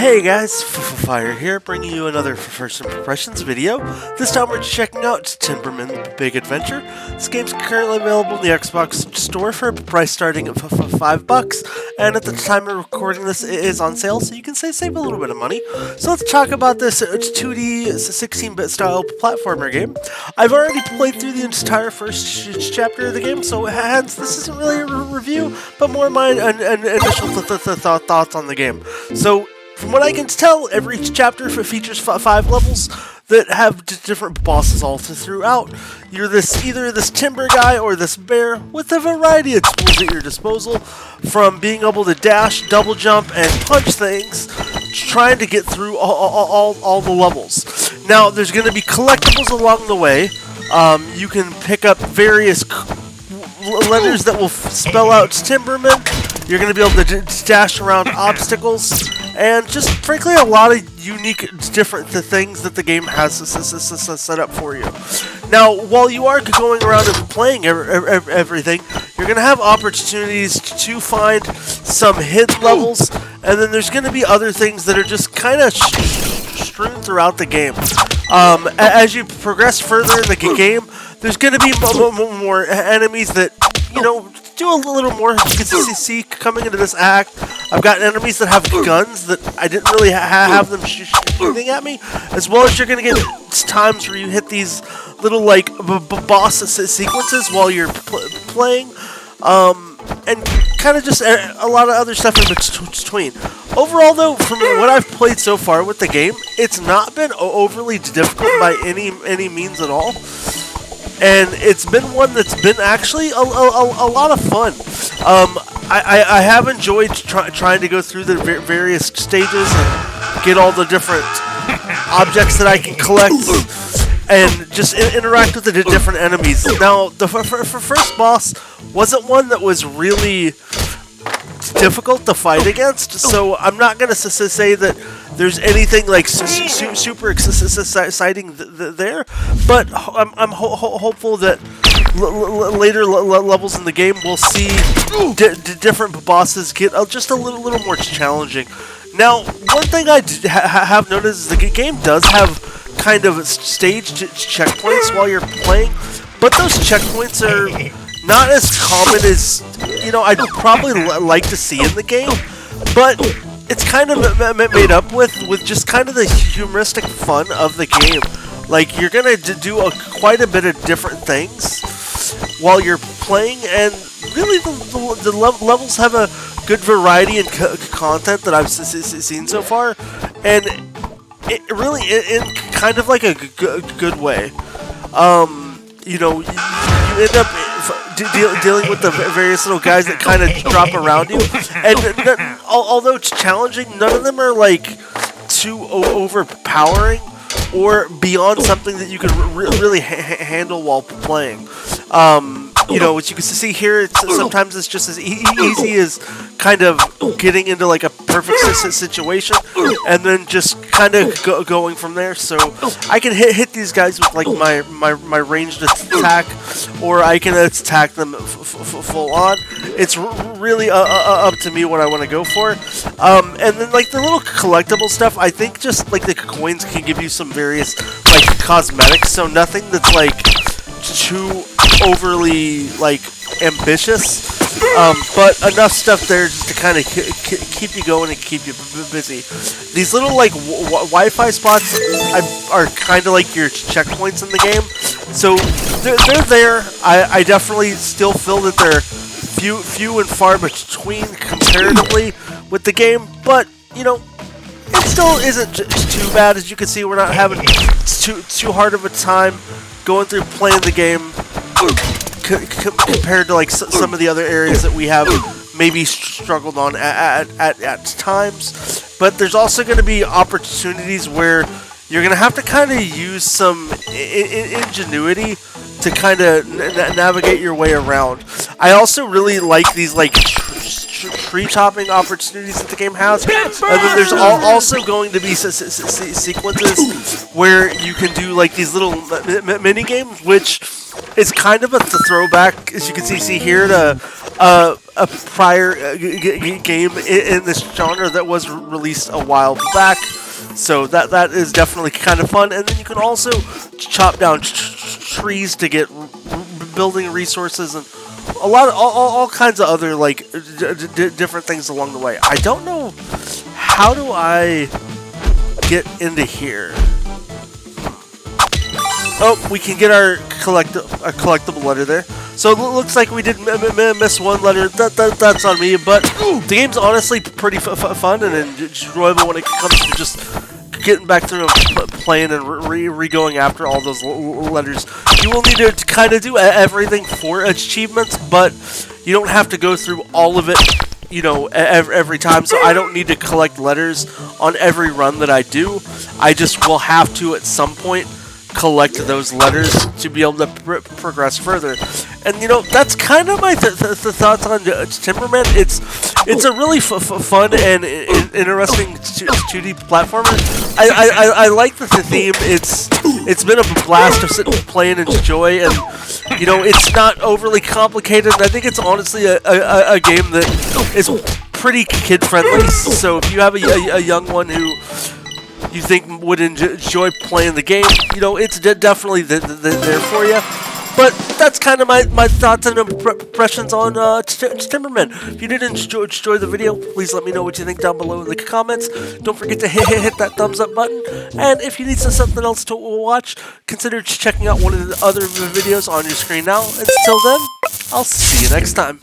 Hey guys, Fire here, bringing you another First Impressions video. This time we're checking out Timberman Big Adventure. This game's currently available in the Xbox store for a price starting at $5, and at the time of recording this, it is on sale, so you can save a little bit of money. So let's talk about this 2D 16-bit style platformer game. I've already played through the entire first chapter of the game, so hence this isn't really a review, but more my initial thoughts on the game. So, from what I can tell, every chapter features 5 levels that have different bosses all throughout. You're either this timber guy or this bear with a variety of tools at your disposal, from being able to dash, double jump, and punch things, trying to get through all the levels. Now, there's going to be collectibles along the way. You can pick up various letters that will spell out Timberman. You're going to be able to dash around obstacles, and just frankly a lot of unique different things that the game has set up for you. Now, while you are going around and playing everything, you're going to have opportunities to find some hidden levels, and then there's going to be other things that are just kind of strewn throughout the game. As you progress further in the game, there's going to be more enemies that, you know, do a little more. You can see coming into this act, I've got enemies that have guns that I didn't really have them shooting at me, as well as you're going to get times where you hit these little, like, boss sequences while you're playing, and kind of just a lot of other stuff in between. Overall, though, from what I've played so far with the game, it's not been overly difficult by any means at all. And it's been one that's been actually a lot of fun. I have enjoyed trying to go through the various stages and get all the different objects that I can collect and just interact with the different enemies. Now, the first boss wasn't one that was really difficult to fight against, so I'm not going to say that there's anything like super exciting there, but I'm hopeful that later levels in the game we'll see different bosses get just a little more challenging. Now, one thing I have noticed is the game does have kind of staged checkpoints while you're playing, but those checkpoints are not as common as, you know, I'd probably like to see in the game, but it's kind of made up with just kind of the humoristic fun of the game. Like, you're gonna do quite a bit of different things while you're playing, and really the levels have a good variety and content that I've seen so far, and it really in kind of like a good way. You know, you end up dealing with the various little guys that kind of drop around you, and although it's challenging, none of them are like too overpowering or beyond something that you can really handle while playing. You know, as you can see here, sometimes it's just as easy as kind of getting into like a perfect situation, and then just kind of going from there. So I can hit these guys with like my ranged attack, or I can attack them full on. It's really up to me what I want to go for. And then like the little collectible stuff, I think just like the coins can give you some various like cosmetics, so nothing that's like too overly like ambitious, but enough stuff there just to kind of keep you going and keep you busy. These little like Wi-Fi spots are kind of like your checkpoints in the game, so they're there. I definitely still feel that they're few and far between comparatively with the game, but you know, it still isn't too bad. As you can see, we're not having too hard of a time going through playing the game compared to like some of the other areas that we have maybe struggled on at times. But there's also going to be opportunities where you're going to have to kind of use some ingenuity to kind of navigate your way around. I also really like these like tree chopping opportunities that the game has, and then there's also going to be sequences where you can do like these little mini games, which is kind of a throwback, as you can see here, to a prior game in this genre that was released a while back. So that is definitely kind of fun. And then you can also chop down trees to get building resources and a lot of all kinds of other like different things along the way. I don't know, how do I get into here? Oh, we can get our collectible letter there. So it looks like we did miss one letter. That's on me, but the game's honestly pretty fun and enjoyable when it comes to just getting back through and playing and re-going after all those letters. You will need to kind of do everything for achievements, but you don't have to go through all of it, you know, every time. So I don't need to collect letters on every run that I do. I just will have to at some point collect those letters to be able to progress further. And you know, that's kind of my thoughts on Timberman. It's a really fun and interesting 2D platformer. I like the theme. It's been a blast to sit and play and enjoy, and you know, it's not overly complicated. And I think it's honestly a game that is pretty kid friendly. So if you have a young one who you think would enjoy playing the game, you know, it's definitely there for you. But that's kind of my thoughts and impressions on Timberman. If you did enjoy the video, please let me know what you think down below in the comments. Don't forget to hit that thumbs up button. And if you need something else to watch, consider checking out one of the other videos on your screen now. Until then, I'll see you next time.